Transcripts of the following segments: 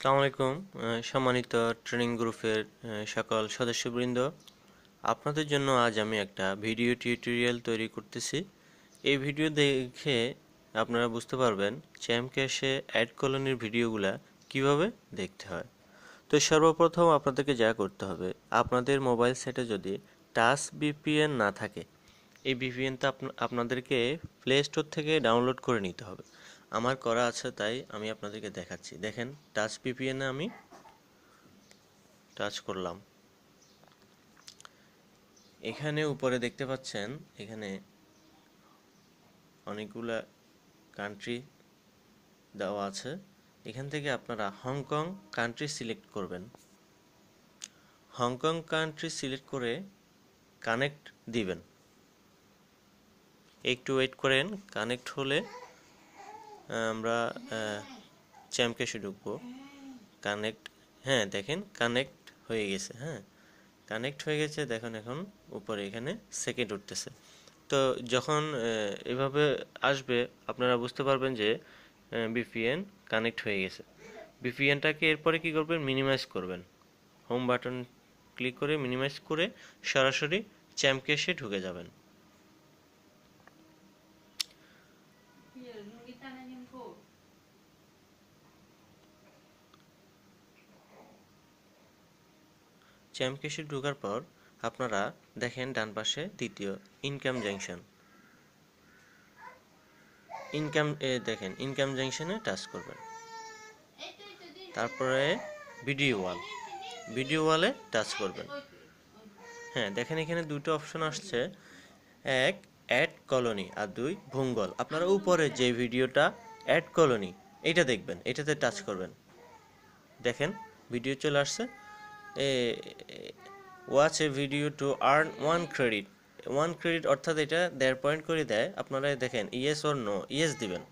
আসসালামু আলাইকুম। সম্মানিত ট্রেনিং গ্রুপের সকল সদস্যবৃন্দ, আপনাদের জন্য আজ আমি একটা ভিডিও টিউটোরিয়াল তৈরি করতেছি। এই ভিডিও দেখে আপনারা বুঝতে পারবেন চ্যাম ক্যাশে অ্যাড কলোনির ভিডিওগুলা কিভাবে দেখতে হয়। তো সর্বপ্রথম আপনাদেরকে যা করতে হবে, আপনাদের মোবাইল সেটে যদি টাচ ভিপিএন না থাকে, এই ভিপিএনটা আপনাদেরকে প্লে স্টোর থেকে ডাউনলোড করে নিতে হবে। আমার করা আছে, তাই আমি আপনাদেরকে দেখাচ্ছি। দেখেন, টাচ ভিপিএনে আমি টাচ করলাম। এখানে উপরে দেখতে পাচ্ছেন, এখানে অনেকগুলা কান্ট্রি দেওয়া আছে। এখান থেকে আপনারা হংকং কান্ট্রি সিলেক্ট করবেন। হংকং কান্ট্রি সিলেক্ট করে কানেক্ট দিবেন। একটু ওয়েট করেন, কানেক্ট হলে আমরা চ্যাম ক্যাশে ঢুকবো। কানেক্ট, হ্যাঁ দেখেন কানেক্ট হয়ে গেছে। হ্যাঁ, কানেক্ট হয়ে গেছে। দেখুন এখন উপরে এখানে সেকেন্ড উঠতেছে। তো যখন এভাবে আসবে, আপনারা বুঝতে পারবেন যে ভিপিএন কানেক্ট হয়ে গেছে। ভিপিএনটাকে এরপরে কি করবেন, মিনিমাইজ করবেন। হোম বাটন ক্লিক করে মিনিমাইজ করে সরাসরি চ্যাম ক্যাশে ঢুকে যাবেন। চ্যাম ক্যাশে ঢোকার পর আপনারা দেখেন ডান পাশে দ্বিতীয় ইনকাম জাংশন, দেখেন ইনকাম জাংশনে টাচ করবেন। তারপরে ভিডিও ওয়ালে টাচ করবেন। হ্যাঁ দেখেন, এখানে দুটো অপশন আসছে, এক অ্যাড কলোনি আর দুই ভুঙ্গল। আপনারা উপরে যে ভিডিওটা অ্যাড কলোনি এটা দেখবেন, এটাতে টাচ করবেন। দেখেন ভিডিও চলে আসছে। Watch A video to earn 1 credit. 1 credit অর্থাৎ এটা 1.5 পয়েন্ট করে দেয়। আপনারা দেখেন ইয়েস অর নো, ইয়েস দিবেন।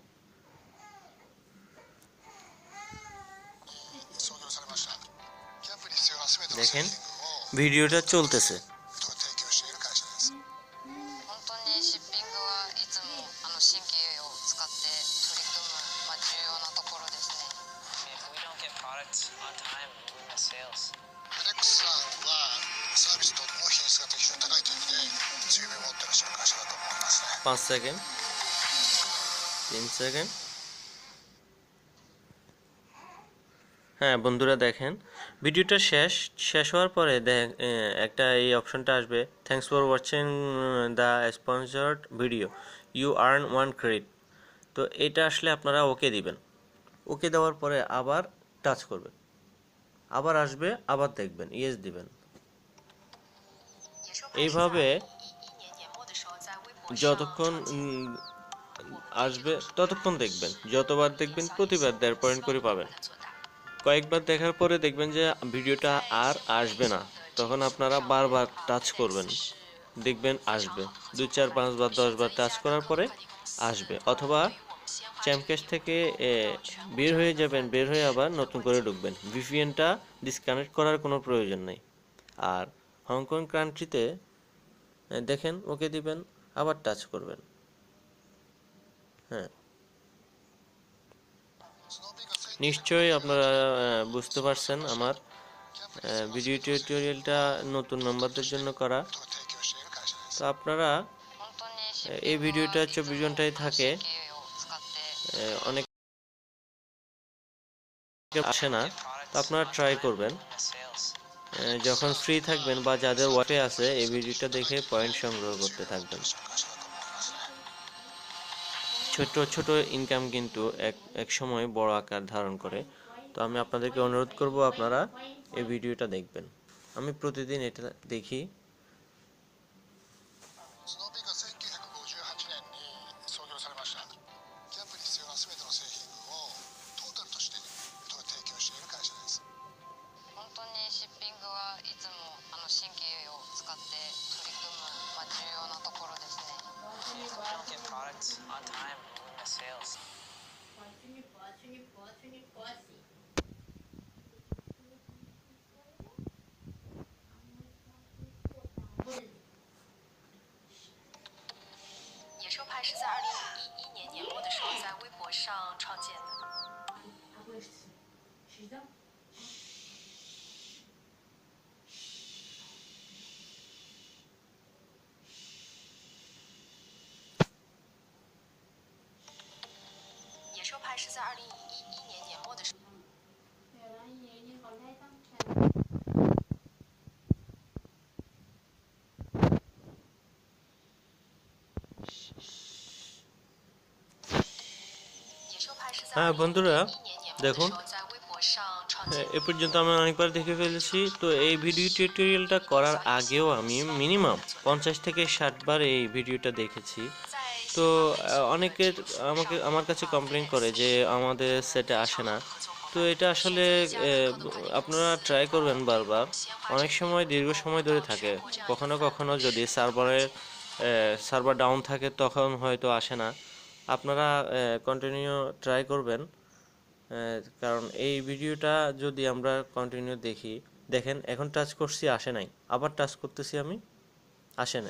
দেখেন ভিডিওটা চলতেছে। পাঁচ সেকেন্ড, 3 সেকেন্ড। হ্যাঁ বন্ধুরা, দেখেন ভিডিওটা শেষ হওয়ার পরে একটা এই অপশনটা আসবে, thanks for watching the sponsored video, you earn 1 credit. তো এটা আসলে আপনারা ওকে দিবেন। ওকে দেওয়ার পরে আবার টাচ করবেন, আবার আসবে, আবার দেখবেন, ইয়েস দিবেন। এইভাবে যতক্ষণ আসবে ততক্ষণ দেখবেন। যতবার দেখবেন প্রতিবার 1.5 পয়েন্ট করে পাবেন। কয়েকবার দেখার পরে দেখবেন যে ভিডিওটা আর আসবে না, তখন আপনারা বারবার টাচ করবেন, দেখবেন আসবে। 2 4 5 বার 10 বার টাচ করার পরে আসবে। অথবা চ্যামক্যাশ থেকে বের হয়ে যাবেন, বের হয়ে আবার নতুন করে ঢুকবেন। ভিপিএনটা ডিসকানেক্ট করার কোনো প্রয়োজন নেই। আর হংকং কান্ট্রিতে দেখেন ওকে দিবেন, আবার টাচ করবেন। হ্যাঁ, নিশ্চয়ই আপনারা বুঝতে পারছেন আমার ভিডিও টিউটোরিয়ালটা নতুন মেম্বারদের জন্য করা। তো আপনারা এই ভিডিওটা 24 ঘন্টায় থাকে, অনেক আসে না। তো আপনারা ট্রাই করবেন, যখন ফ্রি থাকবেন বা যাদের ওয়াইফাই আছে এই ভিডিওটা দেখে পয়েন্ট সংগ্রহ করতে থাকবেন। ছোট ছোট ইনকাম কিন্তু এক সময় বড় আকার ধারণ করে। তো আমি আপনাদেরকে অনুরোধ করব, আপনারা এই ভিডিওটা দেখবেন। আমি প্রতিদিন এটা দেখি। হ্যাঁ বন্ধুরা, দেখুন এ পর্যন্ত আমি অনেকবার দেখে ফেলেছি। তো এই ভিডিও টিউটোরিয়ালটা করার আগেও আমি মিনিমাম 50 থেকে 60 বার এই ভিডিওটা দেখেছি। তো অনেকের আমার কাছে কমপ্লেন করে যে আমাদের সেটে আসে না। তো এটা আসলে আপনারা ট্রাই করবেন বারবার। অনেক সময় দীর্ঘ সময় ধরে থাকে, কখনো কখনো যদি সার্ভার ডাউন থাকে তখন হয়তো আসে না। আপনারা কন্টিনিউ ট্রাই করবেন, কারণ এই ভিডিওটা যদি আমরা কন্টিনিউ দেখি, দেখেন এখন টাচ করছি আসে নাই, আবার টাচ করতেছি আমি আসে না,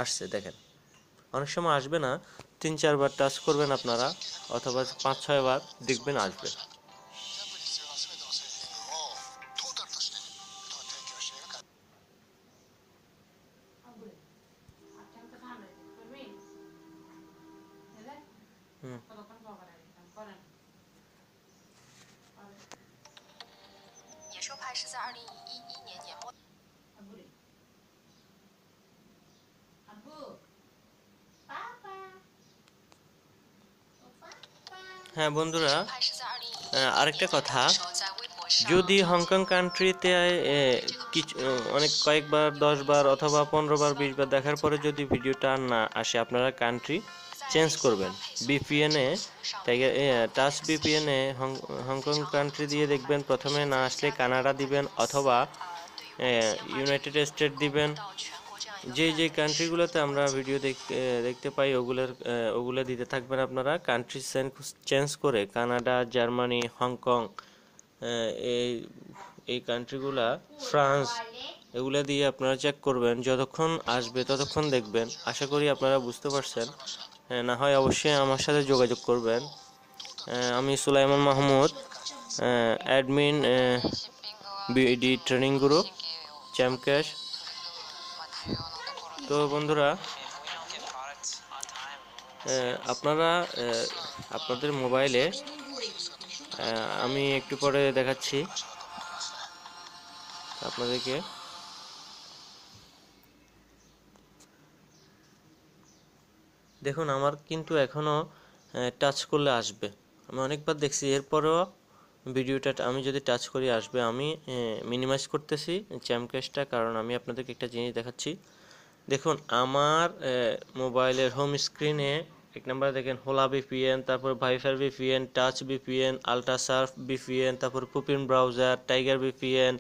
আসছে দেখেন। অনেক সময় আসবে না, 3-4 বার টাচ করবেন আপনারা, অথবা 5-6 বার দেখবেন আসবে। হুম। হ্যাঁ বন্ধুরা, আরেকটা কথা, যদি হংকং কান্ট্রিতে কিছু অনেক কয়েকবার 10 বার অথবা 15 বার 20 বার দেখার পরে যদি ভিডিওটা না আসে, আপনারা কান্ট্রি চেঞ্জ করবেন। বিপিএনে টাচ বিপিএনে হংকং কান্ট্রি দিয়ে দেখবেন, প্রথমে না আসলে কানাডা দিবেন অথবা ইউনাইটেড স্টেট দিবেন। যে কান্ট্রিগুলোতে আমরা ভিডিও দেখতে পাই ওগুলো দিতে থাকবেন আপনারা। কান্ট্রি চেঞ্জ করে কানাডা, জার্মানি, হংকং, এই এই কান্ট্রিগুলা, ফ্রান্স, এগুলা দিয়ে আপনারা চেক করবেন। যতক্ষণ আসবে ততক্ষণ দেখবেন। আশা করি আপনারা বুঝতে পারছেন। না হয় অবশ্যই আমার সাথে যোগাযোগ করবেন। আমি Sulaiman Mahmud, admin, BD training group, ChampCash. তো বন্ধুরা, আপনারা আপনাদের মোবাইলে, আমি একটু পরে দেখাচ্ছি আপনাদেরকে। দেখুন আমার কিন্তু এখনো টাচ করলে আসবে। আমি অনেকবার দেখছি, এরপরেও ভিডিওটা আমি যদি টাচ করি আসবে। আমি মিনিমাইজ করতেছি চ্যামক্যাশটা, কারণ আমি আপনাদেরকে একটা জিনিস দেখাচ্ছি। দেখুন আমার মোবাইলের হোম স্ক্রিনে 1 নম্বরে দেখেন হোলা ভিপিএন, তারপর ভাইফার VPN, Touch VPN, Ultrasurf VPN, তারপর Puffin browser, Tiger VPN,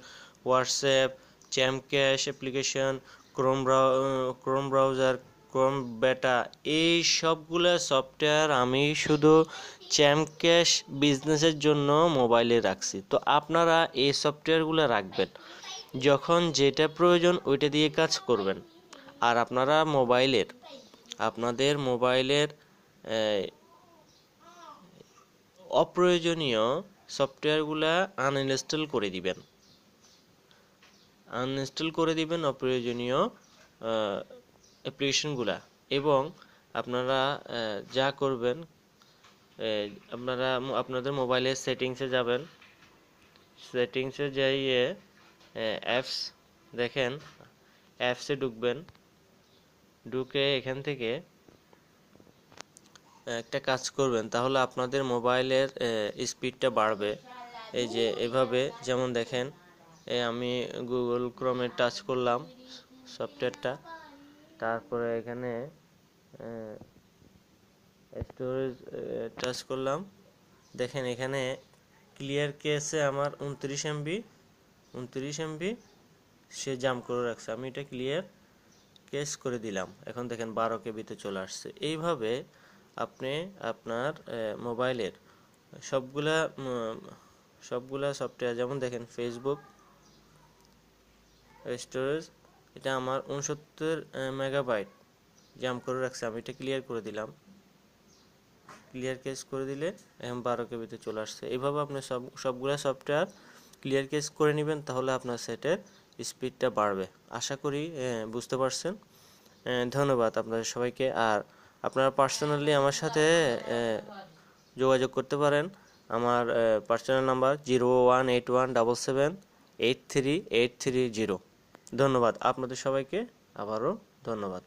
WhatsApp, ChampCash application, Chrome browser, Chrome beta, এই সবগুলো সফটওয়্যার আমি শুধু চ্যামক্যাশ বিজনেসের জন্য মোবাইলে রাখছি। তো আপনারা এই সফটওয়্যারগুলো রাখবেন, যখন যেটা প্রয়োজন ওইটা দিয়ে কাজ করবেন। আর আপনাদের মোবাইলের অপ্রয়োজনীয় সফটওয়্যারগুলা আনইনস্টল করে দিবেন অপ্রয়োজনীয় অ্যাপ্লিকেশনগুলা। এবং আপনারা যা করবেন, আপনারা আপনাদের মোবাইলের সেটিংসে যাবেন। সেটিংসে যাইয়ে অ্যাপস দেখেন, অ্যাপসে ঢুকে এখান থেকে একটা কাজ করবেন, তাহলে আপনাদের মোবাইলের স্পিডটা বাড়বে। এই যে এভাবে, যেমন দেখেন, আমি গুগল ক্রোমে টাচ করলাম সফটওয়্যারটা, তারপরে এখানে স্টোরেজ টাচ করলাম। দেখেন এখানে ক্লিয়ার কেসে আমার 29 MB সে জাম করে রাখছে। আমি এটা ক্লিয়ার কেস করে দিলাম, এখন দেখেন 12 KB চলে আসছে। এইভাবে আপনি আপনার মোবাইলের সবগুলা সফটওয়্যার, যেমন দেখেন ফেসবুক স্টোরেজ, এটা আমার 69 MB জাম করে রাখছে। আমি এটা ক্লিয়ার করে দিলাম, ক্লিয়ার কেস করে দিলে এখন 12 KB চলে আসছে। এইভাবে আপনি সবগুলা সফটওয়্যার ক্লিয়ার কেস করে নেবেন, তাহলে আপনার সেটের স্পিডটা বাড়বে। আশা করি বুঝতে পারছেন। ধন্যবাদ আপনাদের সবাইকে। আর আপনারা পার্সোনালি আমার সাথে যোগাযোগ করতে পারেন। আমার পার্সোনাল নাম্বার 018177838330। ধন্যবাদ আপনাদের সবাইকে, আবারও ধন্যবাদ।